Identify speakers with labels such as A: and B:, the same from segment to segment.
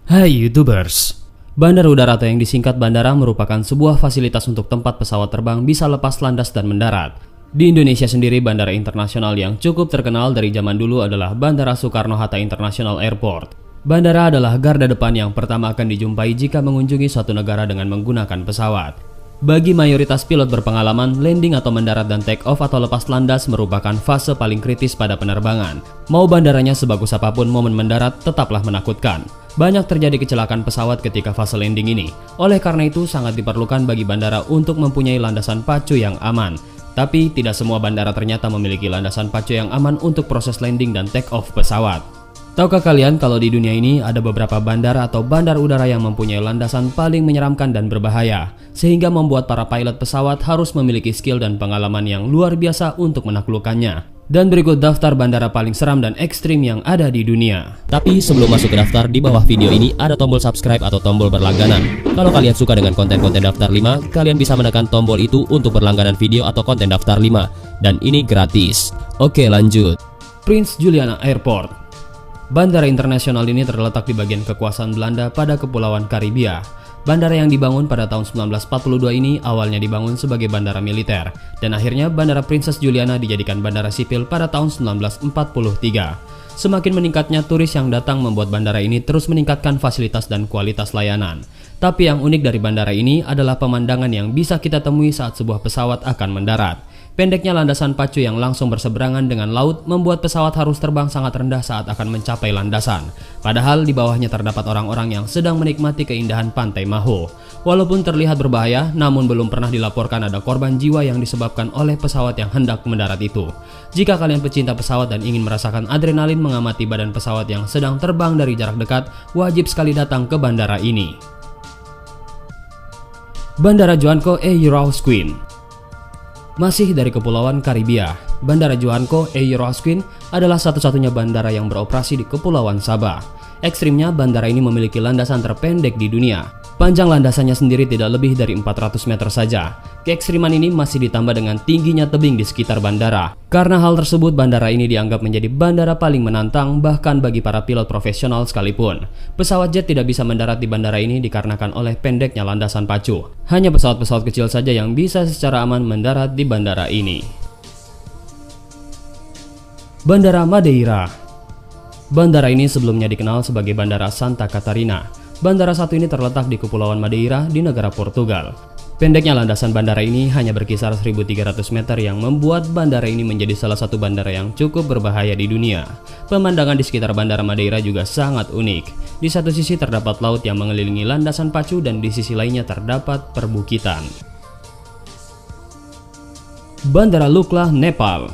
A: Hai YouTubers, bandara udara atau yang disingkat bandara merupakan sebuah fasilitas untuk tempat pesawat terbang bisa lepas landas dan mendarat. Di Indonesia sendiri, bandara internasional yang cukup terkenal dari zaman dulu adalah Bandara Soekarno-Hatta International Airport. Bandara adalah garda depan yang pertama akan dijumpai jika mengunjungi suatu negara dengan menggunakan pesawat. Bagi mayoritas pilot berpengalaman, landing atau mendarat dan take off atau lepas landas merupakan fase paling kritis pada penerbangan. Mau bandaranya sebagus apapun, momen mendarat tetaplah menakutkan. Banyak terjadi kecelakaan pesawat ketika fase landing ini. Oleh karena itu, sangat diperlukan bagi bandara untuk mempunyai landasan pacu yang aman. Tapi, tidak semua bandara ternyata memiliki landasan pacu yang aman untuk proses landing dan take off pesawat. Tahukah kalian kalau di dunia ini ada beberapa bandara atau bandar udara yang mempunyai landasan paling menyeramkan dan berbahaya, sehingga membuat para pilot pesawat harus memiliki skill dan pengalaman yang luar biasa untuk menaklukkannya. Dan berikut daftar bandara paling seram dan ekstrim yang ada di dunia.
B: Tapi sebelum masuk ke daftar, di bawah video ini ada tombol subscribe atau tombol berlangganan. Kalau kalian suka dengan konten-konten daftar 5, kalian bisa menekan tombol itu untuk berlangganan video atau konten daftar 5. Dan ini gratis. Oke, lanjut.
A: Prince Juliana Airport. Bandara internasional ini terletak di bagian kekuasaan Belanda pada Kepulauan Karibia. Bandara yang dibangun pada tahun 1942 ini awalnya dibangun sebagai bandara militer, dan akhirnya Bandara Princess Juliana dijadikan bandara sipil pada tahun 1943. Semakin meningkatnya turis yang datang membuat bandara ini terus meningkatkan fasilitas dan kualitas layanan. Tapi yang unik dari bandara ini adalah pemandangan yang bisa kita temui saat sebuah pesawat akan mendarat. Pendeknya landasan pacu yang langsung berseberangan dengan laut membuat pesawat harus terbang sangat rendah saat akan mencapai landasan. Padahal di bawahnya terdapat orang-orang yang sedang menikmati keindahan pantai Maho. Walaupun terlihat berbahaya, namun belum pernah dilaporkan ada korban jiwa yang disebabkan oleh pesawat yang hendak mendarat itu. Jika kalian pecinta pesawat dan ingin merasakan adrenalin mengamati badan pesawat yang sedang terbang dari jarak dekat, wajib sekali datang ke bandara ini. Bandara Joanko e Eurosquin. Masih dari Kepulauan Karibia, Bandara Joanko e Eurosquin adalah satu-satunya bandara yang beroperasi di Kepulauan Sabah. Ekstrimnya, bandara ini memiliki landasan terpendek di dunia. Panjang landasannya sendiri tidak lebih dari 400 meter saja. Keekstriman ini masih ditambah dengan tingginya tebing di sekitar bandara. Karena hal tersebut, bandara ini dianggap menjadi bandara paling menantang bahkan bagi para pilot profesional sekalipun. Pesawat jet tidak bisa mendarat di bandara ini dikarenakan oleh pendeknya landasan pacu. Hanya pesawat-pesawat kecil saja yang bisa secara aman mendarat di bandara ini. Bandara Madeira. Bandara ini sebelumnya dikenal sebagai Bandara Santa Catarina. Bandara satu ini terletak di Kepulauan Madeira di negara Portugal. Pendeknya landasan bandara ini hanya berkisar 1.300 meter yang membuat bandara ini menjadi salah satu bandara yang cukup berbahaya di dunia. Pemandangan di sekitar Bandara Madeira juga sangat unik. Di satu sisi terdapat laut yang mengelilingi landasan pacu dan di sisi lainnya terdapat perbukitan. Bandara Lukla, Nepal.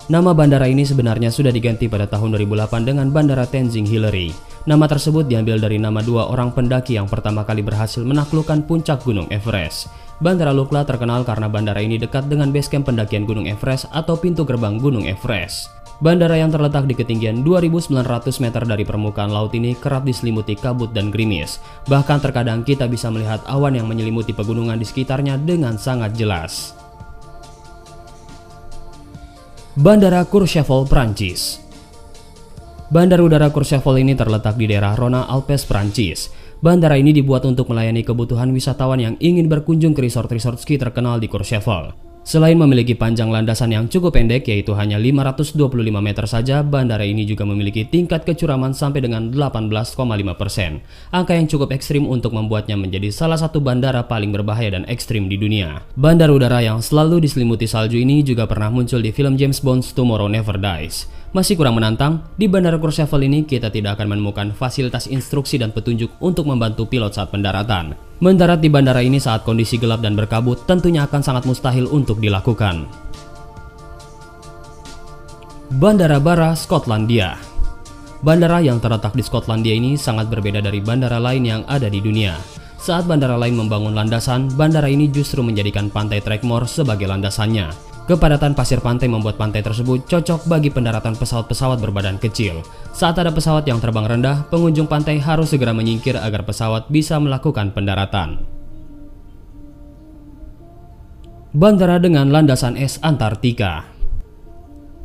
A: Nama bandara ini sebenarnya sudah diganti pada tahun 2008 dengan Bandara Tenzing Hillary. Nama tersebut diambil dari nama dua orang pendaki yang pertama kali berhasil menaklukkan puncak Gunung Everest. Bandara Lukla terkenal karena bandara ini dekat dengan basecamp pendakian Gunung Everest atau pintu gerbang Gunung Everest. Bandara yang terletak di ketinggian 2.900 meter dari permukaan laut ini kerap diselimuti kabut dan gerimis. Bahkan terkadang kita bisa melihat awan yang menyelimuti pegunungan di sekitarnya dengan sangat jelas. Bandara Courchevel, Prancis. Bandara udara Courchevel ini terletak di daerah Rhône Alpes, Prancis. Bandara ini dibuat untuk melayani kebutuhan wisatawan yang ingin berkunjung ke resort-resort ski terkenal di Courchevel. Selain memiliki panjang landasan yang cukup pendek yaitu hanya 525 meter saja, bandara ini juga memiliki tingkat kecuraman sampai dengan 18,5%. Angka yang cukup ekstrim untuk membuatnya menjadi salah satu bandara paling berbahaya dan ekstrim di dunia. Bandara udara yang selalu diselimuti salju ini juga pernah muncul di film James Bond Tomorrow Never Dies. Masih kurang menantang, di Bandara Courchevel ini kita tidak akan menemukan fasilitas instruksi dan petunjuk untuk membantu pilot saat pendaratan. Mendarat di bandara ini saat kondisi gelap dan berkabut tentunya akan sangat mustahil untuk dilakukan. Bandara Barra, Skotlandia. Bandara yang terletak di Skotlandia ini sangat berbeda dari bandara lain yang ada di dunia. Saat bandara lain membangun landasan, bandara ini justru menjadikan pantai Tregmore sebagai landasannya. Kepadatan pasir pantai membuat pantai tersebut cocok bagi pendaratan pesawat-pesawat berbadan kecil. Saat ada pesawat yang terbang rendah, pengunjung pantai harus segera menyingkir agar pesawat bisa melakukan pendaratan. Bandara dengan landasan es Antartika.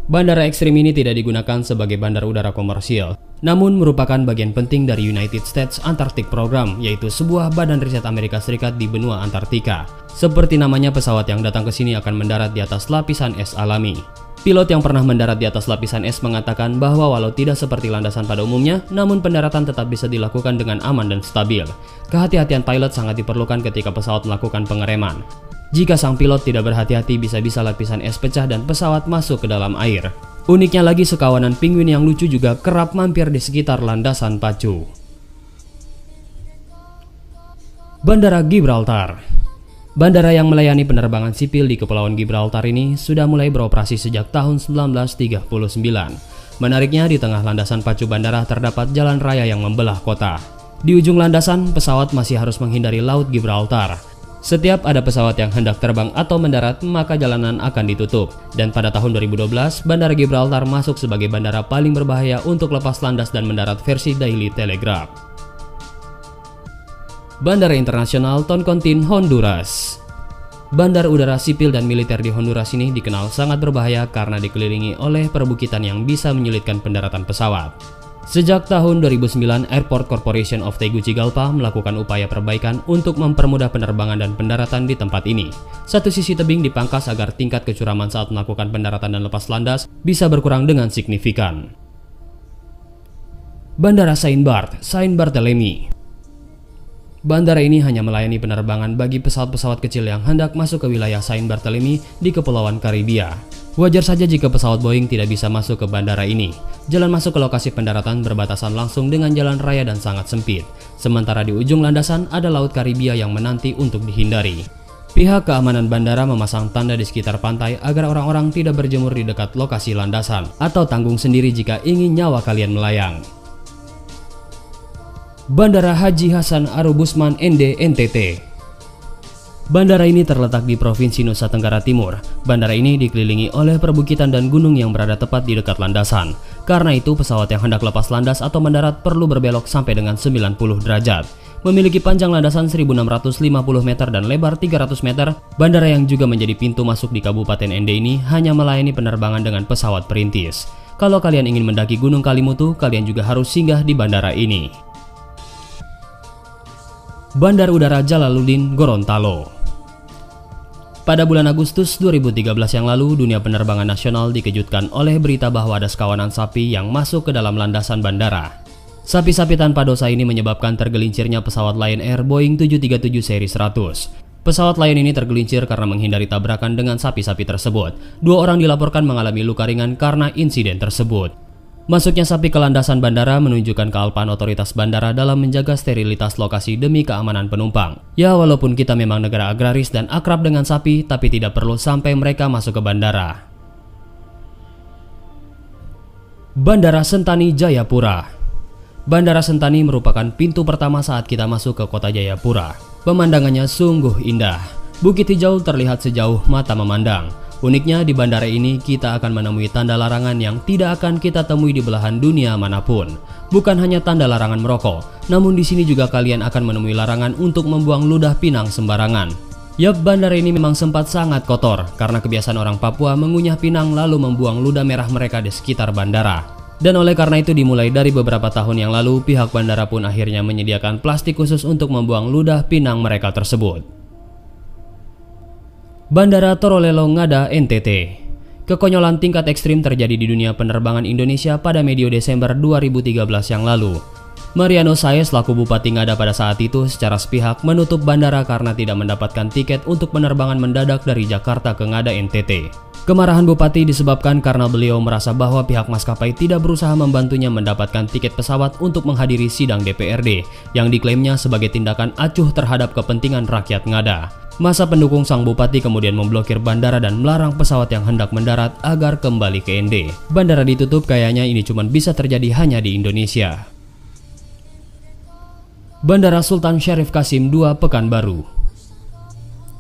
A: Bandara ekstrim ini tidak digunakan sebagai bandar udara komersial, namun merupakan bagian penting dari United States Antarctic Program, yaitu sebuah badan riset Amerika Serikat di benua Antartika. Seperti namanya, pesawat yang datang ke sini akan mendarat di atas lapisan es alami. Pilot yang pernah mendarat di atas lapisan es mengatakan bahwa walau tidak seperti landasan pada umumnya, namun pendaratan tetap bisa dilakukan dengan aman dan stabil. Kehati-hatian pilot sangat diperlukan ketika pesawat melakukan pengereman. Jika sang pilot tidak berhati-hati, bisa-bisa lapisan es pecah dan pesawat masuk ke dalam air. Uniknya lagi, sekawanan penguin yang lucu juga kerap mampir di sekitar landasan pacu. Bandara Gibraltar. Bandara yang melayani penerbangan sipil di Kepulauan Gibraltar ini sudah mulai beroperasi sejak tahun 1939. Menariknya, di tengah landasan pacu bandara terdapat jalan raya yang membelah kota. Di ujung landasan, pesawat masih harus menghindari Laut Gibraltar. Setiap ada pesawat yang hendak terbang atau mendarat, maka jalanan akan ditutup. Dan pada tahun 2012, Bandara Gibraltar masuk sebagai bandara paling berbahaya untuk lepas landas dan mendarat versi Daily Telegraph. Bandara Internasional Toncontín, Honduras. Bandar udara sipil dan militer di Honduras ini dikenal sangat berbahaya karena dikelilingi oleh perbukitan yang bisa menyulitkan pendaratan pesawat. Sejak tahun 2009, Airport Corporation of Tegucigalpa melakukan upaya perbaikan untuk mempermudah penerbangan dan pendaratan di tempat ini. Satu sisi tebing dipangkas agar tingkat kecuraman saat melakukan pendaratan dan lepas landas bisa berkurang dengan signifikan. Bandara Saint Barthélemy. Bandara ini hanya melayani penerbangan bagi pesawat-pesawat kecil yang hendak masuk ke wilayah Saint Barthélemy di Kepulauan Karibia. Wajar saja jika pesawat Boeing tidak bisa masuk ke bandara ini. Jalan masuk ke lokasi pendaratan berbatasan langsung dengan jalan raya dan sangat sempit. Sementara di ujung landasan ada Laut Karibia yang menanti untuk dihindari. Pihak keamanan bandara memasang tanda di sekitar pantai agar orang-orang tidak berjemur di dekat lokasi landasan atau tanggung sendiri jika ingin nyawa kalian melayang. Bandara Haji Hasan Arubusman Ende, NTT. Bandara ini terletak di Provinsi Nusa Tenggara Timur. Bandara ini dikelilingi oleh perbukitan dan gunung yang berada tepat di dekat landasan. Karena itu, pesawat yang hendak lepas landas atau mendarat perlu berbelok sampai dengan 90 derajat. Memiliki panjang landasan 1650 meter dan lebar 300 meter, bandara yang juga menjadi pintu masuk di Kabupaten Ende ini hanya melayani penerbangan dengan pesawat perintis. Kalau kalian ingin mendaki Gunung Kalimutu, kalian juga harus singgah di bandara ini. Bandar Udara Jalaluddin, Gorontalo. Pada bulan Agustus 2013 yang lalu, dunia penerbangan nasional dikejutkan oleh berita bahwa ada sekawanan sapi yang masuk ke dalam landasan bandara. Sapi-sapi tanpa dosa ini menyebabkan tergelincirnya pesawat Lion Air Boeing 737 seri 100. Pesawat Lion ini tergelincir karena menghindari tabrakan dengan sapi-sapi tersebut. 2 orang dilaporkan mengalami luka ringan karena insiden tersebut. Masuknya sapi ke landasan bandara menunjukkan kealpaan otoritas bandara dalam menjaga sterilitas lokasi demi keamanan penumpang. Ya, walaupun kita memang negara agraris dan akrab dengan sapi, tapi tidak perlu sampai mereka masuk ke bandara. Bandara Sentani, Jayapura. Bandara Sentani merupakan pintu pertama saat kita masuk ke kota Jayapura. Pemandangannya sungguh indah. Bukit hijau terlihat sejauh mata memandang. Uniknya, di bandara ini kita akan menemui tanda larangan yang tidak akan kita temui di belahan dunia manapun. Bukan hanya tanda larangan merokok, namun di sini juga kalian akan menemui larangan untuk membuang ludah pinang sembarangan. Yap, bandara ini memang sempat sangat kotor karena kebiasaan orang Papua mengunyah pinang lalu membuang ludah merah mereka di sekitar bandara. Dan oleh karena itu, dimulai dari beberapa tahun yang lalu, pihak bandara pun akhirnya menyediakan plastik khusus untuk membuang ludah pinang mereka tersebut. Bandara Torolelo Ngada, NTT. Kekonyolan tingkat ekstrim terjadi di dunia penerbangan Indonesia pada medio Desember 2013 yang lalu. Mariano Saez selaku Bupati Ngada pada saat itu secara sepihak menutup bandara karena tidak mendapatkan tiket untuk penerbangan mendadak dari Jakarta ke Ngada, NTT. Kemarahan Bupati disebabkan karena beliau merasa bahwa pihak maskapai tidak berusaha membantunya mendapatkan tiket pesawat untuk menghadiri sidang DPRD yang diklaimnya sebagai tindakan acuh terhadap kepentingan rakyat Ngada. Masa pendukung sang bupati kemudian memblokir bandara dan melarang pesawat yang hendak mendarat agar kembali ke ND. Bandara ditutup, kayaknya ini cuma bisa terjadi hanya di Indonesia. Bandara Sultan Syarif Qasim II, Pekanbaru.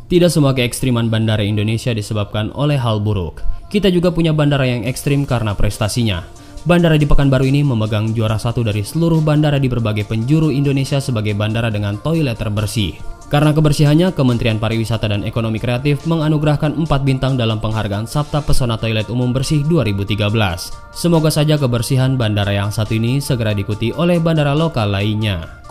A: Tidak semua keekstriman bandara Indonesia disebabkan oleh hal buruk. Kita juga punya bandara yang ekstrim karena prestasinya. Bandara di Pekanbaru ini memegang juara 1 dari seluruh bandara di berbagai penjuru Indonesia sebagai bandara dengan toilet terbersih. Karena kebersihannya, Kementerian Pariwisata dan Ekonomi Kreatif menganugerahkan 4 bintang dalam penghargaan Sabta Pesona Toilet Umum Bersih 2013. Semoga saja kebersihan bandara yang satu ini segera diikuti oleh bandara lokal lainnya.